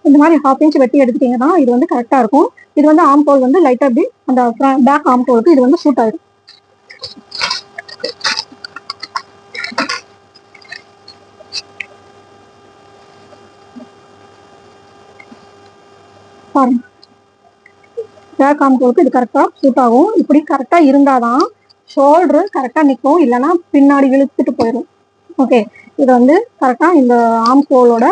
இந்த மாதிரி ஹாஃப் இன்ச் வெட்டி எடுத்துட்டீங்கன்னா இது வந்து கரெக்டா இருக்கும். இது வந்து ஆம்கோல் வந்து லைட்டா அப்படி அந்த பேக் ஆம்கோலுக்கு இது வந்து சூட் ஆயிடும். பாருங்க, பேக் ஆம்கோலுக்கு இது கரெக்டா சூட் ஆகும். இப்படி கரெக்டா இருந்தாதான் ஷோல்டரு கரெக்டா நிற்கும், இல்லைன்னா பின்னாடி இழுத்துட்டு போயிடும். ஓகே, இது வந்து கரெக்டா இந்த ஆம்கோலோட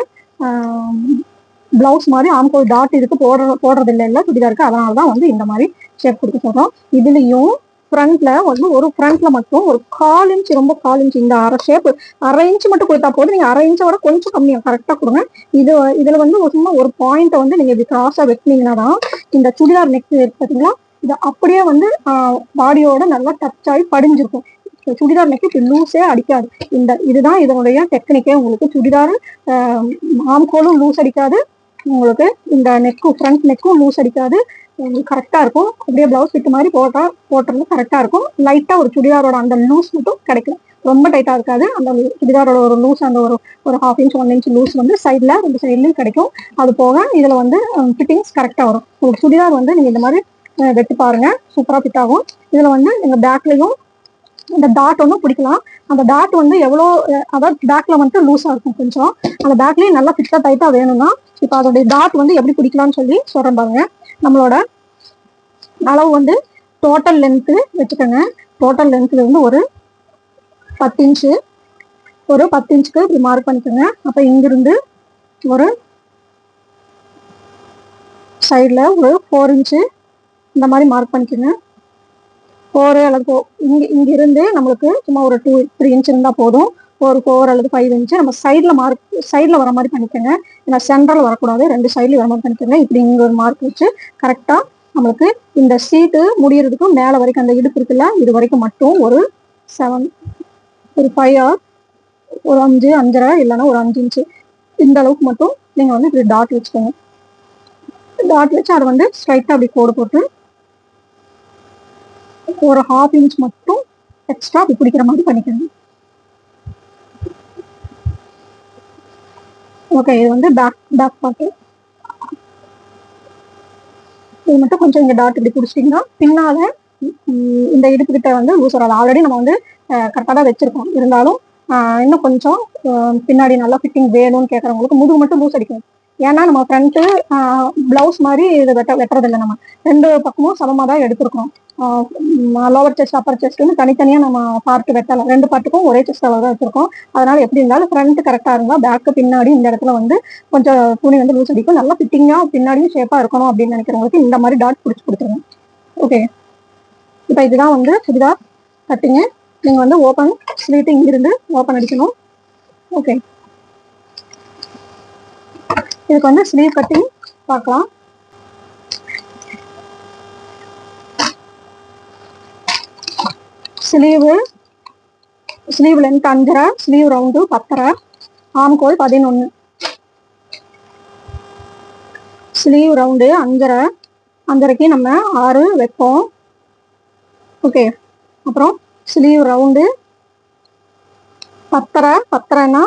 பிளவுஸ் மாதிரி ஆம்கோல் டாட் இதுக்கு போடுறது இல்லை சுடிதாருக்கு. அதனாலதான் வந்து இந்த மாதிரி ஷேப் கொடுக்க சொல்றோம். இதுலயும் ஃப்ரண்ட்ல வந்து ஒரு ஃப்ரண்ட்ல மட்டும் ஒரு 1/4 இன்ச், ரொம்ப 1/4 இன்ச், இந்த அரை இன்ச் மட்டும் கொடுத்தா போதும். நீங்க அரை இன்ச்சோட கொஞ்சம் கம்மியா கரெக்டா கொடுங்க. இதுல வந்து சும்மா ஒரு பாயிண்ட்டை வந்து நீங்க இப்படி கிராஸா வெட்டினீங்கன்னா தான் இந்த சுடிதார் நெக் பார்த்தீங்களா, இது அப்படியே வந்து பாடியோட நல்லா டச் ஆகி படிஞ்சிருக்கும். சுடிதார் நெக் இப்படி லூஸே அடிக்காது. இதுதான் இதனுடைய டெக்னிக்கே. உங்களுக்கு சுடிதார் ஆம்கோலும் லூஸ் அடிக்காது, உங்களுக்கு இந்த ஃப்ரண்ட் நெக்கும் லூஸ் அடிக்காது. உங்களுக்கு கரெக்டா இருக்கும். அப்படியே பிளவுஸ் ஃபிட் மாதிரி போட்டுறது கரெக்டா இருக்கும். லைட்டா ஒரு சுடிதாரோட அந்த லூஸ் மட்டும் கிடைக்கும், ரொம்ப டைட்டா இருக்காது. அந்த சுடிதாரோட ஒரு லூஸ், அந்த ஒரு ஹாஃப் இன்ச் 1 இன்ச் லூஸ் வந்து சைட்ல 2 சைட்லயும் கிடைக்கும். அது போக இதுல வந்து ஃபிட்டிங்ஸ் கரெக்டா வரும். உங்களுக்கு சுடிதார் வந்து நீங்க இந்த மாதிரி வெட்டி பாருங்க, சூப்பரா ஃபிட் ஆகும். இதுல வந்து எங்க பேக்லயும் இந்த டாட் ஒன்றும் பிடிக்கலாம். அந்த டாட் வந்து எவ்வளோ, அதாவது பேக்ல வந்து லூஸா இருக்கும் கொஞ்சம், அந்த பேக்லயும் நல்லா ஃபிட்டா டைட்டா வேணும்னா இப்போ அதோடைய டாட் வந்து எப்படி பிடிக்கலாம்னு சொல்லி சொல்றேன் பாருங்க. நம்மளோட அளவு வந்து டோட்டல் லென்த்து வச்சுக்கோங்க. டோட்டல் லென்த்ல இருந்து ஒரு 10 இன்ச்சு, ஒரு 10 இன்ச்சுக்கு இப்படி மார்க் பண்ணிக்கோங்க. அப்போ இங்கிருந்து ஒரு சைடில் ஒரு 4 இன்ச்சு இந்த மாதிரி மார்க் பண்ணிக்கோங்க. 4 அல்லது இங்கிருந்து நம்மளுக்கு சும்மா ஒரு 2-3 இன்ச் இருந்தால் போதும். ஒரு 4 அல்லது 5 இன்ச்சு நம்ம சைடில் வர மாதிரி பண்ணிக்கோங்க. ஏன்னா சென்டரில் வரக்கூடாது, 2 சைட்லையும் வர மாதிரி பண்ணிக்கோங்க. இப்படி இங்கே ஒரு மார்க் வச்சு கரெக்டாக நம்மளுக்கு இந்த சீட்டு முடியறதுக்கு மேலே வரைக்கும் அந்த இடுப்பு இருக்குல்ல, இது வரைக்கும் மட்டும் ஒரு 7 ஒரு 5 ஒரு 5 5.5 இல்லைன்னா ஒரு 5 இன்ச்சு இந்த அளவுக்கு மட்டும் நீங்கள் வந்து இப்படி டாட் வச்சுக்கோங்க. டாட் வச்சு அதை வந்து ஸ்ட்ரைட்டாக அப்படி கோடு போட்டு ஒரு 1/2 இன்ச் மட்டும் எக்ஸ்ட்ரா அப்படி பிடிக்கிற மாதிரி பண்ணிக்கோங்க. ஓகே, இது வந்து பேக் பார்ட்டு. இது மட்டும் கொஞ்சம் இங்கே டாட் இப்படி பிடிச்சிட்டிங்கன்னா பின்னால் இந்த இடுப்பு கிட்ட வந்து லூஸ் வராது. ஆல்ரெடி நம்ம வந்து கரெக்டாக தான் வச்சுருக்கோம். இருந்தாலும் இன்னும் கொஞ்சம் பின்னாடி நல்லா ஃபிட்டிங் வேணும்னு கேட்குறவங்களுக்கு முதுகு மட்டும் லூஸ் அடிக்கும். ஏன்னா நம்ம ஃப்ரண்ட்டு ப்ளவுஸ் மாதிரி இதை வெட்டுறதில்லை. நம்ம 2 பக்கமும் சமமாக தான் எடுத்துருக்கோம். லோவர் செஸ்ட் அப்பர் செஸ்ட்னு தனித்தனியாக நம்ம பார்ட்டு வெட்டலை. 2 பார்ட்டுக்கும் ஒரே செஸ்ட் அளவு தான் வச்சுருக்கோம். அதனால் எப்படி இருந்தாலும் ஃப்ரண்ட் கரெக்டாக இருந்தால் பேக்கு பின்னாடி இந்த இடத்துல வந்து கொஞ்சம் துணி வந்து லூஸ் அடிக்கும். நல்லா ஃபிட்டிங்காக பின்னாடியும் ஷேப்பாக இருக்கணும் அப்படின்னு நினைக்கிறவங்களுக்கு இந்த மாதிரி டாட் பிடிச்சி கொடுத்துருங்க. ஓகே, இப்போ இதுதான் வந்து சுடிதார் கட்டிங்கு. நீங்கள் வந்து ஓப்பன் ஸ்லீட்டு இங்கிருந்து ஓப்பன் அடிக்கணும். ஓகே, இதுக்கு வந்து ஸ்லீவ் கட்டிங் பார்க்கலாம். Sleeve length 5.5, sleeve round 10.5, ஆம்கோல் 11. Sleeve round 5.5, 5.5க்கு நம்ம 6 வைப்போம். ஓகே, அப்புறம் ஸ்லீவ் ரவுண்டு 10.5, 10.5னா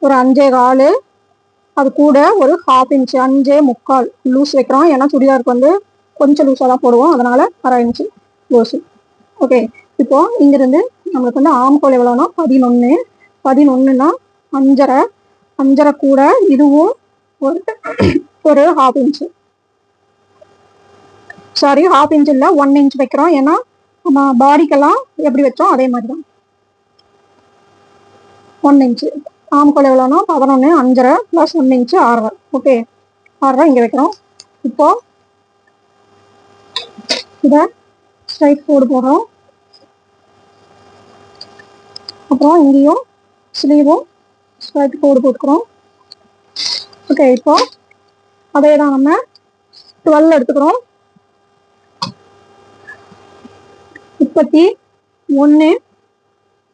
ஒரு 5.25, அது கூட ஒரு 1/2 இன்ச்சு 5.25 லூஸ் வைக்கிறோம். ஏன்னா சுடிதாருக்கு வந்து கொஞ்சம் லூஸாக தான் போடுவோம், அதனால 1/2 இன்ச்சு லூஸு. ஓகே, இப்போ இங்கிருந்து நம்மளுக்கு வந்து ஆம்கோல் எவ்வளோனா 11. 11னா 5.5, 5.5 கூட இதுவும் ஒரு 1/2 இன்ச்சு, சாரி 1/2 இன்ச் இல்லை 1 இன்ச் வைக்கிறோம். ஏன்னா நம்ம பாடிக்கெல்லாம் எப்படி வச்சோம் அதே மாதிரி தான் 1 இன்ச்சு. ஆம்கோல் எவ்வளோனா 11, 5.5 ப்ளஸ் 1 இன்ச்சு 6.5. ஓகே, 6.5 இங்கே வைக்கிறோம். இப்போ இதை ஸ்ட்ரைட் கோடு போடுறோம். அப்புறம் இங்கேயும் ஸ்லீவும் ஸ்ட்ரைட் கோடு போட்டுக்கிறோம். ஓகே, இப்போ அதே தான் நம்ம 12 எடுத்துக்கிறோம். 31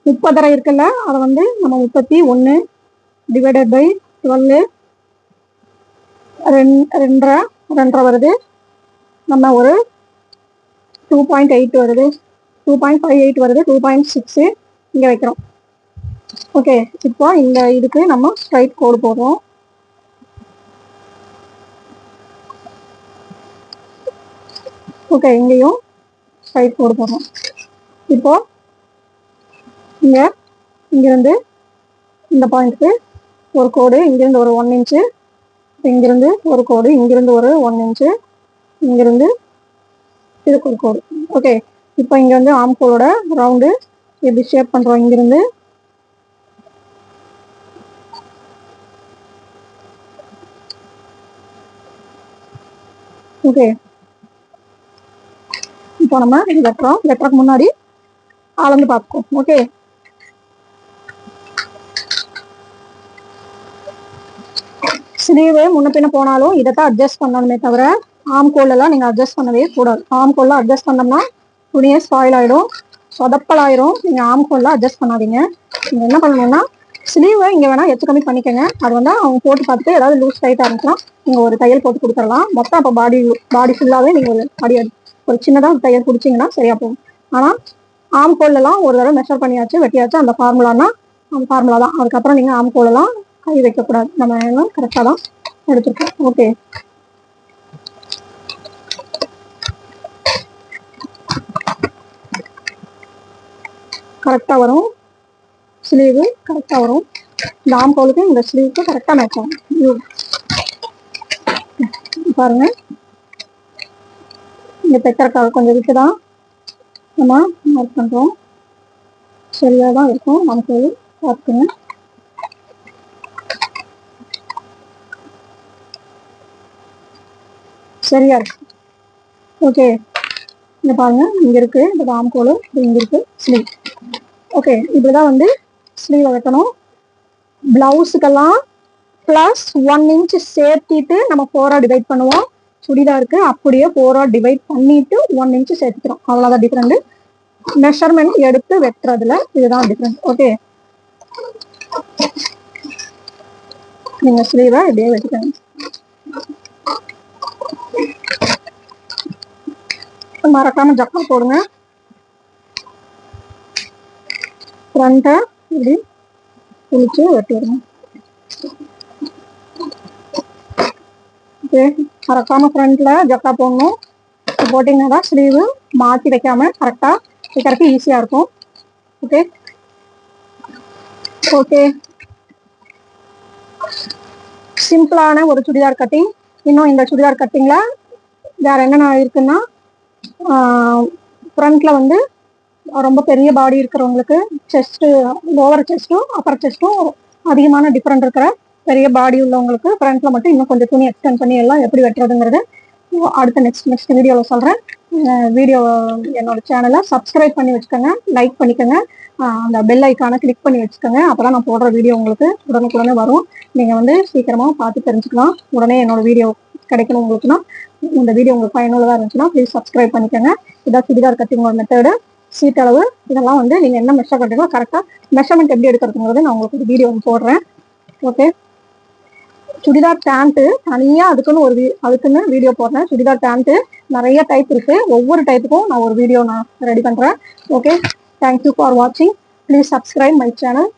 30.5 இருக்குல்ல, அதை வந்து நம்ம 31 டிவைடட் பை 12 2.5 வருது. நம்ம ஒரு 2.8 வருது, 2.58 வருது, 2.6 இங்கே வைக்கிறோம். ஓகே, இப்போ இந்த இதுக்கு நம்ம ஸ்ட்ரைட் கோடு போடுறோம். ஓகே, இங்கேயும் ஸ்ட்ரைட் கோடு போடுறோம். இப்போ இங்கிருந்து இந்த பாயிண்ட்க்கு ஒரு கோடு, இங்கிருந்து ஒரு 1 இன்ச்சு, இங்கிருந்து ஒரு கோடு, இங்கிருந்து ஒரு 1 இன்ச்சு, இங்கிருந்து இதுக்கு ஒரு கோடு. ஓகே, இப்போ இங்கே வந்து ஆம்கோலோட ரவுண்டு எப்படி ஷேப் பண்ணுறோம். இங்கிருந்து ஓகே, இப்போ நம்ம வெட்டுறதுக்கு முன்னாடி அளந்து பார்த்துக்கோம். ஓகே, ஸ்லீவு முன்ன பின்ன போனாலும் இதைத்தான் அட்ஜஸ்ட் பண்ணணுமே தவிர ஆம்கோல்லாம் நீங்கள் அட்ஜஸ்ட் பண்ணவே கூடாது. ஆம்கோல்லாம் அட்ஜஸ்ட் பண்ணோம்னா துணியே ஸ்பாயில் ஆகிடும், சொதப்பலாயிரும். நீங்கள் ஆம்கோல்லாம் அட்ஜஸ்ட் பண்ணாதீங்க. நீங்கள் என்ன பண்ணணும்னா ஸ்லீவை இங்கே வேணால் எச்சு கம்மி பண்ணிக்கோங்க. அது வந்து அவங்க போட்டு பார்த்துட்டு ஏதாவது லூஸ் டைட்டாக இருந்துச்சுன்னா நீங்கள் ஒரு தையல் போட்டு கொடுத்துடலாம். மொத்தம் அப்போ பாடி ஃபுல்லாகவே நீங்கள் ஒரு சின்னதாக ஒரு தையல் பிடிச்சிங்கன்னா சரியாக போகும். ஆனால் ஆம்கோல்லாம் ஒரு தடவை மெஷர் பண்ணியாச்சு, வெட்டியாச்சு, அந்த ஃபார்முலானா அந்த ஃபார்முலா தான். அதுக்கப்புறம் நீங்கள் ஆம்கோல்லாம் கை வைக்கக்கூடாது. நம்ம எல்லாம் கரெக்டாக தான் எடுத்துருக்கோம். ஓகே, கரெக்டாக வரும். ஸ்லீவு கரெக்டாக வரும். இந்த ஆம்கோலுக்கு இந்த ஸ்லீவுக்கு கரெக்டாக மேட்ச் ஆகும். பாருங்க, இந்த தைக்கிறக்காக கொஞ்சம் விட்டு தான் நம்ம மார்க் பண்ணுறோம். சரியாக தான் இருக்கும். நமக்கு பார்த்துங்க. சரியா இருக்கு. ஓகே, இங்க பாருங்க, இங்க இருக்கு இந்த ஆம்கோல், இங்க இருக்கு ஸ்லீவ். ஓகே, இப்படிதான் வந்து ஸ்லீவ் வைக்கணும். பிளவுஸுக்கெல்லாம் பிளஸ் 1 இன்ச் சேர்த்திட்டு நம்ம 4 டிவைட் பண்ணுவோம். சுடிதாருக்கு அப்படியே 4 டிவைட் பண்ணிட்டு 1 இன்ச் சேர்த்துக்கிறோம். அவ்வளவுதான் டிஃபரெண்ட். மெஷர்மெண்ட் எடுத்து வெட்டுறதுல இதுதான் டிஃபரெண்ட். ஓகே, நீங்க ஸ்லீவை இப்படியே வெட்டிக்கணும். மறக்காம ஜக்கா போடுங்க. ஃப்ரண்ட்டை இப்படி குளிச்சு வெட்டிடுங்க. ஓகே, மறக்காம ஃப்ரண்ட்ல ஜக்கா போடணும். போட்டிங்கன்னா தான் ஸ்லீவு மாற்றி வைக்காம கரெக்டாக வைக்கிறதுக்கு ஈஸியாக இருக்கும். ஓகே ஓகே, சிம்பிளான ஒரு சுடிதார் கட்டிங். இன்னும் இந்த சுடிதார் கட்டிங்ல வேற என்னென்ன இருக்குன்னா, ஃப்ரண்ட்ல வந்து ரொம்ப பெரிய பாடி இருக்கிறவங்களுக்கு செஸ்ட், லோவர் செஸ்ட்டும் அப்பர் செஸ்ட்டும் அதிகமான டிஃப்ரெண்ட் இருக்கிற பெரிய பாடி உள்ளவங்களுக்கு ஃப்ரண்ட்ல மட்டும் இன்னும் கொஞ்சம் துணி எக்ஸ்டெண்ட் பண்ணி எல்லாம் எப்படி வெட்டுறதுங்கிறது அடுத்த நெக்ஸ்ட் வீடியோவில் சொல்கிறேன். வீடியோ என்னோட சேனலை சப்ஸ்கிரைப் பண்ணி வச்சுக்கோங்க, லைக் பண்ணிக்கோங்க, அந்த பெல் ஐக்கானை கிளிக் பண்ணி வச்சுக்கோங்க. அப்போதான் நான் போடுற வீடியோ உங்களுக்கு உடனுக்குடனே வரும். நீங்கள் வந்து சீக்கிரமாக பார்த்து தெரிஞ்சுக்கலாம். உடனே என்னோட வீடியோ கிடைக்கணும் உங்களுக்குன்னா, இந்த வீடியோ உங்களுக்கு பயனுள்ளதாக இருந்துச்சுன்னா ப்ளீஸ் சப்ஸ்கிரைப் பண்ணிக்கோங்க. இதான் சுடிதார் கட்டிங்கோட மெத்தடு. சீட் அளவு இதெல்லாம் வந்து நீங்கள் என்ன மெஷர் பண்ணுறீங்களோ கரெக்டாக மெஷர்மெண்ட் எப்படி எடுக்கிறதுங்கிறது நான் உங்களுக்கு ஒரு வீடியோ போடுறேன். ஓகே, சுடிதார் பேண்ட்டு தனியாக அதுக்குன்னு வீடியோ போடுறேன். சுடிதார் பேண்ட்டு நிறைய டைப் இருக்கு. ஒவ்வொரு டைப்புக்கும் நான் ஒரு வீடியோ நான் ரெடி பண்ணுறேன். ஓகே, தேங்க்யூ ஃபார் வாட்சிங். Please subscribe my channel.